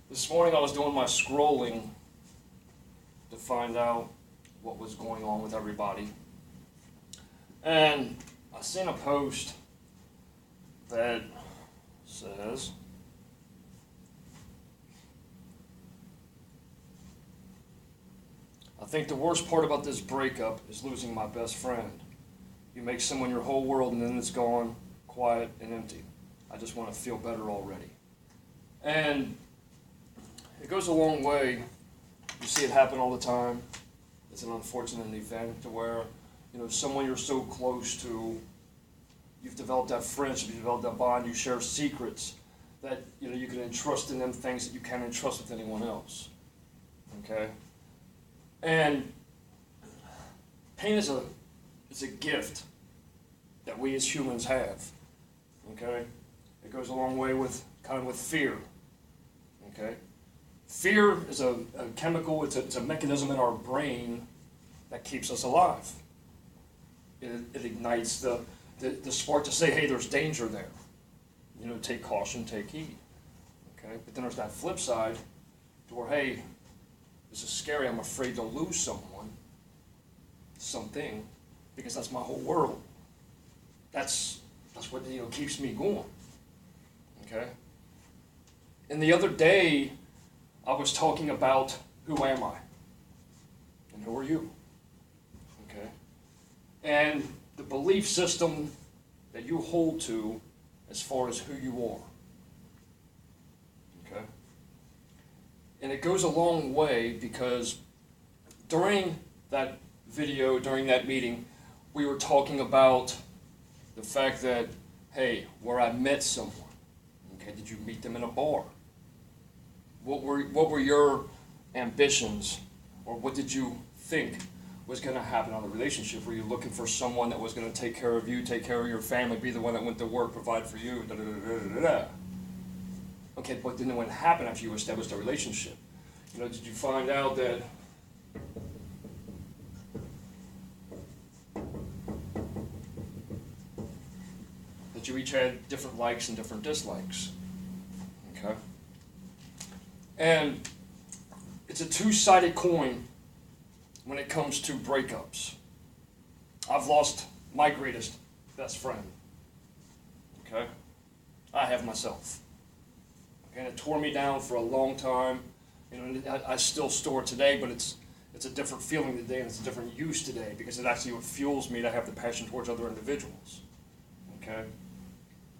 This morning I was doing my scrolling to find out what was going on with everybody. And I seen a post that says, I think the worst part about this breakup is losing my best friend. You make someone your whole world and then it's gone, quiet and empty. I just want to feel better already. And it goes a long way. You see it happen all the time. It's an unfortunate event to where, someone you're so close to, you've developed that friendship, you've developed that bond, you share secrets that, you can entrust in them things that you can't entrust with anyone else. Okay? And pain is a gift that we as humans have. Okay? It goes a long way with fear. Okay? Fear is a chemical, it's a mechanism in our brain that keeps us alive. It ignites the spark to say, hey, there's danger there. Take caution, take heed. Okay? But then there's that flip side to where, hey, this is scary, I'm afraid to lose someone, something, because that's my whole world. That's what keeps me going. Okay? And the other day, I was talking about who am I? And who are you? Okay? And the belief system that you hold to as far as who you are. Okay? And it goes a long way because during that video, during that meeting, we were talking about the fact that, hey, where I met someone. Okay, did you meet them in a bar? What were your ambitions, or what did you think was going to happen on the relationship? Were you looking for someone that was going to take care of you, take care of your family, be the one that went to work, provide for you, da da da da da da? Okay, but then what happened after you established a relationship? Did you find out that you each had different likes and different dislikes? Okay? And it's a two-sided coin when it comes to breakups. I've lost my greatest best friend. Okay? I have myself. Okay? And it tore me down for a long time. I still store it today, but it's a different feeling today and it's a different use today because it actually what fuels me to have the passion towards other individuals. Okay?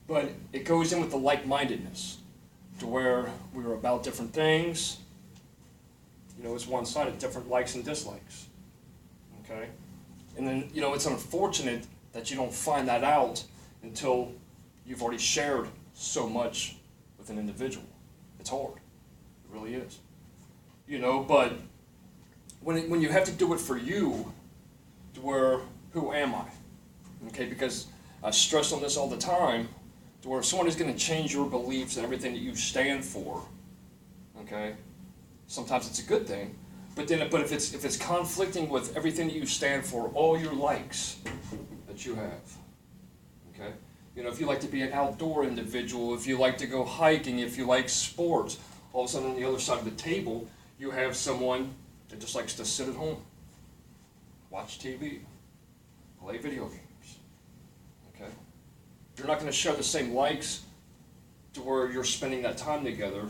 But it goes in with the like-mindedness to where we were about different things. It's one-sided, different likes and dislikes. Okay? And then, it's unfortunate that you don't find that out until you've already shared so much with an individual. It's hard. It really is. But when you have to do it for you, to where, who am I? Okay, because I stress on this all the time, to where if someone is going to change your beliefs and everything that you stand for, okay, sometimes it's a good thing, but if it's conflicting with everything that you stand for, all your likes that you have, okay, if you like to be an outdoor individual, if you like to go hiking, if you like sports, all of a sudden on the other side of the table, you have someone that just likes to sit at home, watch TV, play video games. Okay? You're not going to share the same likes to where you're spending that time together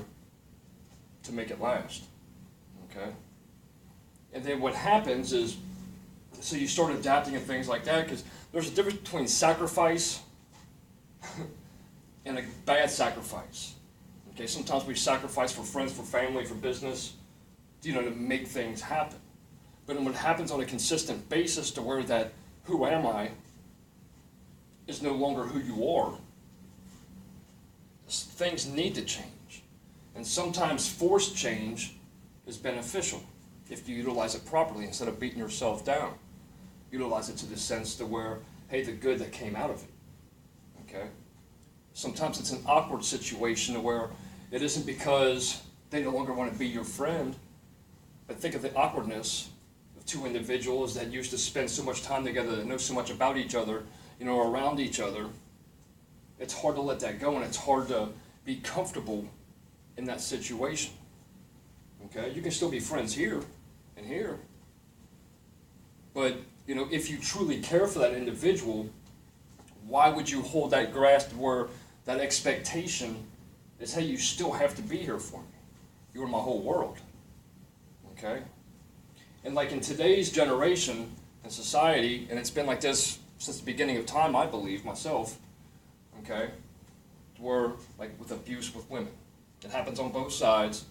to make it last. Okay? And then what happens is, so you start adapting and things like that, because there's a difference between sacrifice and a bad sacrifice. Okay? Sometimes we sacrifice for friends, for family, for business, to make things happen. But when it happens on a consistent basis to where that who am I is no longer who you are, things need to change. And sometimes forced change is beneficial if you utilize it properly instead of beating yourself down. Utilize it to the sense to where, hey, the good that came out of it. Okay? Sometimes it's an awkward situation to where it isn't because they no longer want to be your friend, but think of the awkwardness of two individuals that used to spend so much time together, that know so much about each other, around each other. It's hard to let that go, and it's hard to be comfortable in that situation. Okay, you can still be friends here and here. But, if you truly care for that individual, why would you hold that grasp where that expectation is, hey, you still have to be here for me. You are my whole world. Okay? And like in today's generation and society, and it's been like this since the beginning of time, I believe, myself, okay, where, like with abuse with women. It happens on both sides,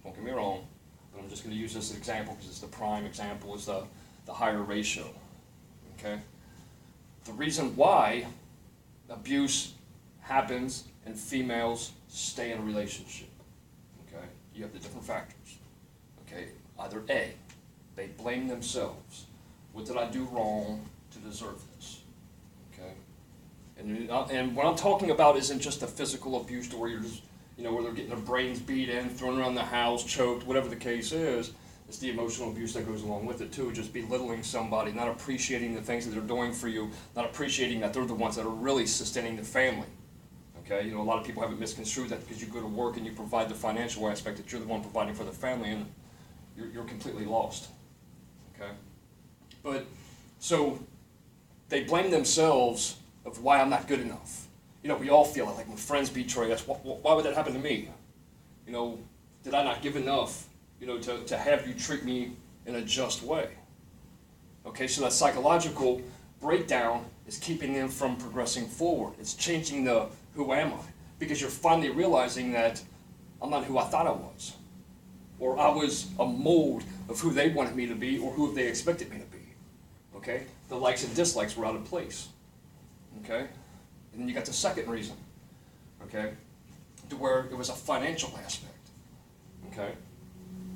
don't get me wrong, but I'm just going to use this as an example because it's the prime example, is the higher ratio, okay? The reason why abuse happens and females stay in a relationship, okay? You have the different factors, okay? Either A, they blame themselves. What did I do wrong to deserve this, okay? And what I'm talking about isn't just the physical abuse to where you're just, where they're getting their brains beat in, thrown around the house, choked, whatever the case is. It's the emotional abuse that goes along with it too, just belittling somebody, not appreciating the things that they're doing for you, not appreciating that they're the ones that are really sustaining the family. Okay, a lot of people have it misconstrued that because you go to work and you provide the financial aspect that you're the one providing for the family, and you're completely lost. Okay, but so they blame themselves of why I'm not good enough. We all feel it, like when friends betray us, why would that happen to me? Did I not give enough, to have you treat me in a just way? Okay, so that psychological breakdown is keeping them from progressing forward. It's changing the who am I? Because you're finally realizing that I'm not who I thought I was. Or I was a mold of who they wanted me to be or who they expected me to be. Okay? The likes and dislikes were out of place. Okay? And then you got the second reason. Okay? To where it was a financial aspect. Okay?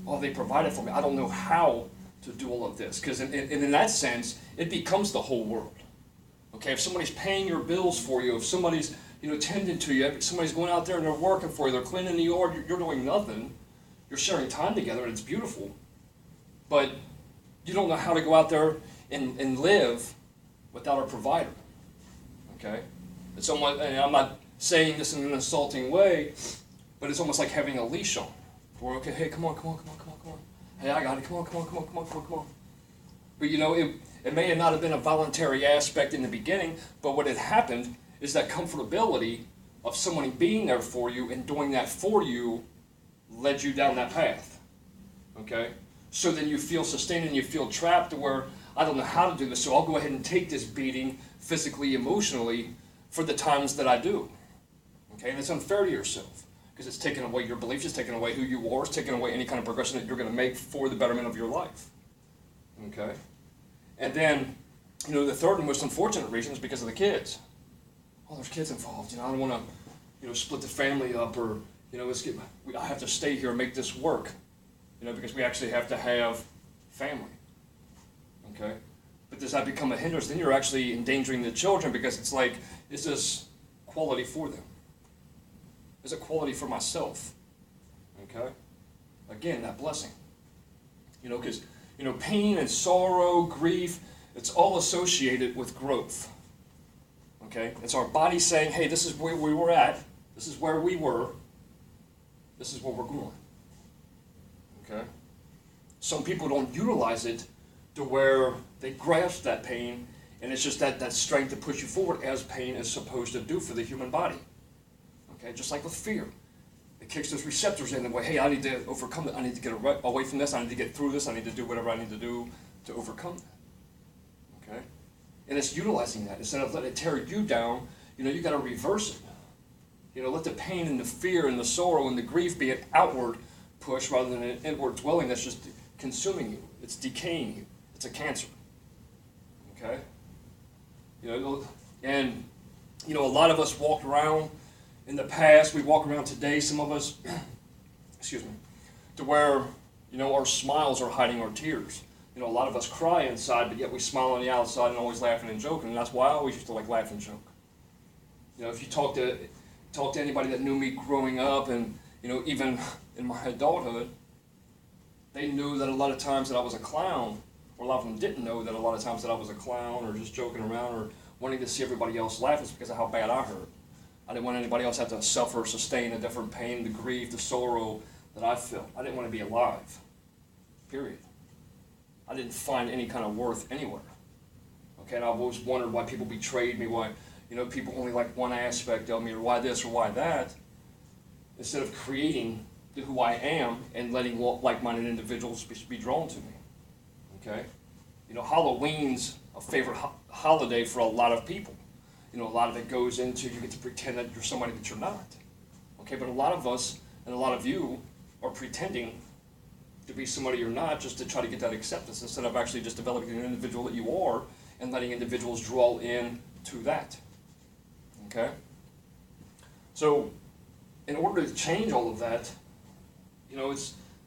Oh, they provided for me. I don't know how to do all of this. Because in that sense, it becomes the whole world. Okay? If somebody's paying your bills for you, if somebody's tending to you, if somebody's going out there and they're working for you, they're cleaning the yard, you're doing nothing. You're sharing time together and it's beautiful. But you don't know how to go out there and live without a provider. Okay? It's almost, and I'm not saying this in an insulting way, but it's almost like having a leash on. Where, okay, hey, come on. Hey, I got it, come on. But it may not have been a voluntary aspect in the beginning, but what had happened is that comfortability of someone being there for you and doing that for you led you down that path. Okay? So then you feel sustained and you feel trapped to where, I don't know how to do this, so I'll go ahead and take this beating physically, emotionally, for the times that I do. Okay? And it's unfair to yourself, because it's taking away your beliefs, it's taking away who you are, it's taking away any kind of progression that you're going to make for the betterment of your life. Okay? And then, the third and most unfortunate reason is because of the kids. Oh, there's kids involved. I don't want to, split the family up, or, I have to stay here and make this work. Because we actually have to have family. Okay? But does that become a hindrance? Then you're actually endangering the children, because it's like, is this quality for them? Is it quality for myself? Okay? Again, that blessing. Because, pain and sorrow, grief, it's all associated with growth. Okay? It's our body saying, hey, this is where we were at, this is where we were, this is where we're going. Okay? Some people don't utilize it to where they grasp that pain, and it's just that strength to push you forward, as pain is supposed to do for the human body. Okay? Just like with fear. It kicks those receptors in the way, hey, I need to overcome it, I need to get away from this, I need to get through this, I need to do whatever I need to do to overcome that. Okay? And it's utilizing that. Instead of letting it tear you down, you got to reverse it. Let the pain and the fear and the sorrow and the grief be an outward push rather than an inward dwelling that's just consuming you. It's decaying you. It's a cancer. Okay? And a lot of us walked around in the past, we walk around today, some of us, to where, our smiles are hiding our tears. A lot of us cry inside, but yet we smile on the outside and always laughing and joking, and that's why I always used to like laugh and joke. If you talk to anybody that knew me growing up, and even in my adulthood, they knew that a lot of times that I was a clown, or a lot of them didn't know that a lot of times that I was a clown, or just joking around, or wanting to see everybody else laugh. It's because of how bad I hurt. I didn't want anybody else to have to suffer or sustain a different pain, the grief, the sorrow that I felt. I didn't want to be alive, period. I didn't find any kind of worth anywhere. Okay, and I've always wondered why people betrayed me, why, people only like one aspect of me, or why this or why that, instead of creating who I am and letting like-minded individuals be drawn to me. Okay? Halloween's a favorite holiday for a lot of people. A lot of it goes into you get to pretend that you're somebody that you're not. Okay, but a lot of us and a lot of you are pretending to be somebody you're not just to try to get that acceptance instead of actually just developing an individual that you are and letting individuals draw in to that. Okay? So, in order to change all of that,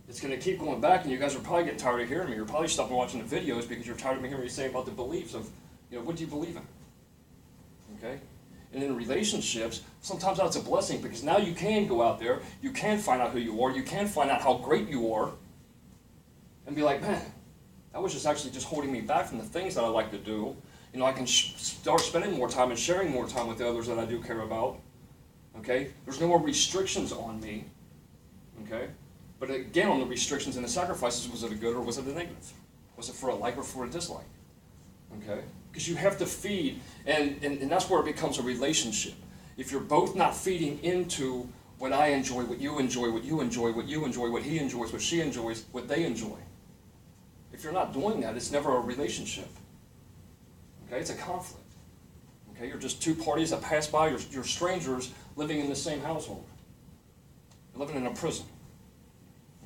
it's going to keep going back, and you guys are probably getting tired of hearing me. You're probably stopping watching the videos because you're tired of me hearing me saying about the beliefs of, what do you believe in? Okay? And in relationships, sometimes that's a blessing because now you can go out there, you can find out who you are, you can find out how great you are, and be like, man, that was actually just holding me back from the things that I like to do. I can start spending more time and sharing more time with the others that I do care about. Okay? There's no more restrictions on me. Okay? But again, on the restrictions and the sacrifices, was it a good or was it a negative? Was it for a like or for a dislike? Okay? Because you have to feed, and that's where it becomes a relationship. If you're both not feeding into what I enjoy, what you enjoy, what you enjoy, what you enjoy, what he enjoys, what she enjoys, what they enjoy. If you're not doing that, it's never a relationship. Okay? It's a conflict. Okay? You're just two parties that pass by, you're strangers living in the same household. You're living in a prison.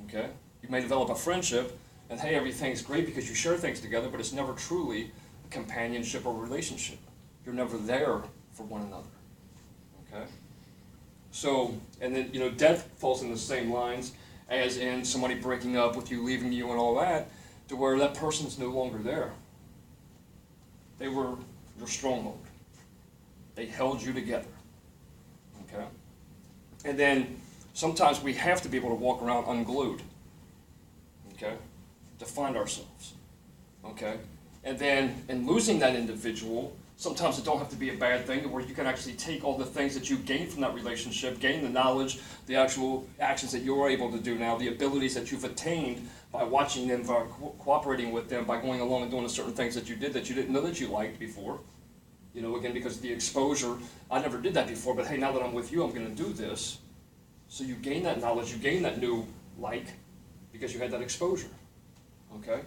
Okay? You may develop a friendship, and hey, everything's great because you share things together, but it's never truly a companionship or relationship. You're never there for one another. Okay? So, and then, death falls in the same lines as in somebody breaking up with you, leaving you, and all that, to where that person's no longer there. They were your stronghold. They held you together. Okay? And then sometimes we have to be able to walk around unglued. Okay? To find ourselves. Okay? And then in losing that individual, sometimes it don't have to be a bad thing, where you can actually take all the things that you gained from that relationship, gain the knowledge, the actual actions that you're able to do now, the abilities that you've attained by watching them, by cooperating with them, by going along and doing the certain things that you did that you didn't know that you liked before. Again, because of the exposure, I never did that before, but hey, now that I'm with you, I'm going to do this. So you gain that knowledge, you gain that new like, because you had that exposure. Okay?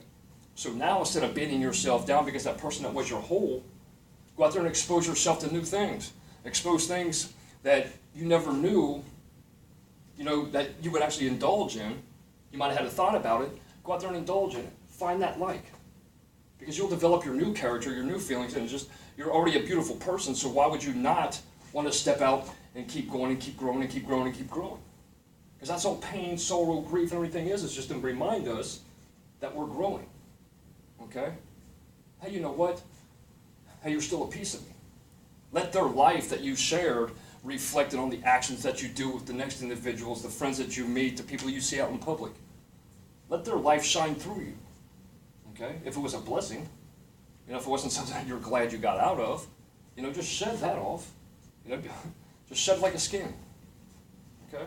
So now instead of beating yourself down because that person that was your whole, go out there and expose yourself to new things. Expose things that you never knew, that you would actually indulge in. You might have had a thought about it. Go out there and indulge in it. Find that like. Because you'll develop your new character, your new feelings, and you're already a beautiful person, so why would you not want to step out and keep going and keep growing and keep growing and keep growing? Because that's all pain, sorrow, grief, and everything is. It's just to remind us that we're growing. Okay? Hey, you know what? Hey, you're still a piece of me. Let their life that you shared reflected on the actions that you do with the next individuals, the friends that you meet, the people you see out in public. Let their life shine through you. Okay? If it was a blessing, if it wasn't something that you're glad you got out of, just shed that off. Just shed like a skin. Okay?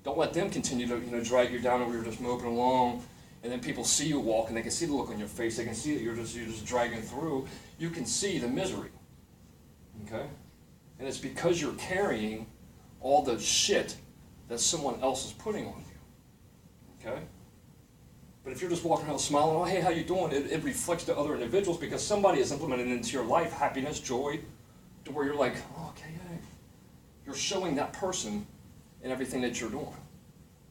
Don't let them continue to drag you down and we were just moving along, and then people see you walk and they can see the look on your face, they can see that you're just dragging through. You can see the misery. Okay? And it's because you're carrying all the shit that someone else is putting on you. Okay? But if you're just walking around smiling, oh, hey, how you doing? It reflects to other individuals because somebody has implemented into your life happiness, joy, to where you're like, oh, okay, hey. You're showing that person in everything that you're doing.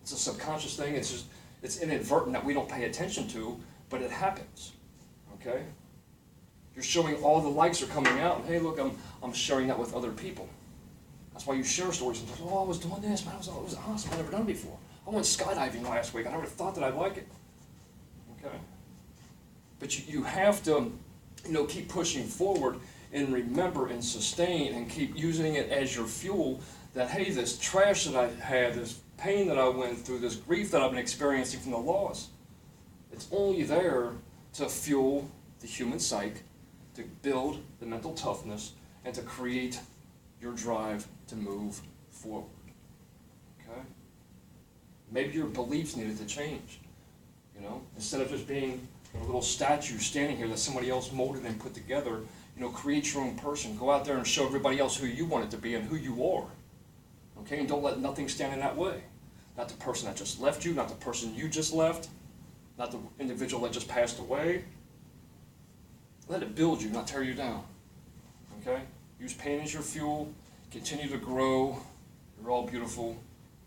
It's a subconscious thing. It's inadvertent that we don't pay attention to, but it happens. Okay? You're showing all the likes are coming out, and hey, look, I'm sharing that with other people. That's why you share stories and oh, I was doing this, man, it was awesome. I've never done it before. I went skydiving last week. I never thought that I'd like it. Okay? But you have to, keep pushing forward and remember and sustain and keep using it as your fuel that, hey, this trash that I had, this pain that I went through, this grief that I've been experiencing from the loss, it's only there to fuel the human psyche, to build the mental toughness, and to create your drive to move forward. Okay? Maybe your beliefs needed to change. Instead of just being a little statue standing here that somebody else molded and put together, create your own person. Go out there and show everybody else who you want it to be and who you are. Okay, and don't let nothing stand in that way. Not the person that just left you, not the person you just left, not the individual that just passed away. Let it build you, not tear you down. Okay? Use pain as your fuel. Continue to grow. You're all beautiful.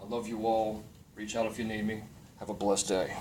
I love you all. Reach out if you need me. Have a blessed day.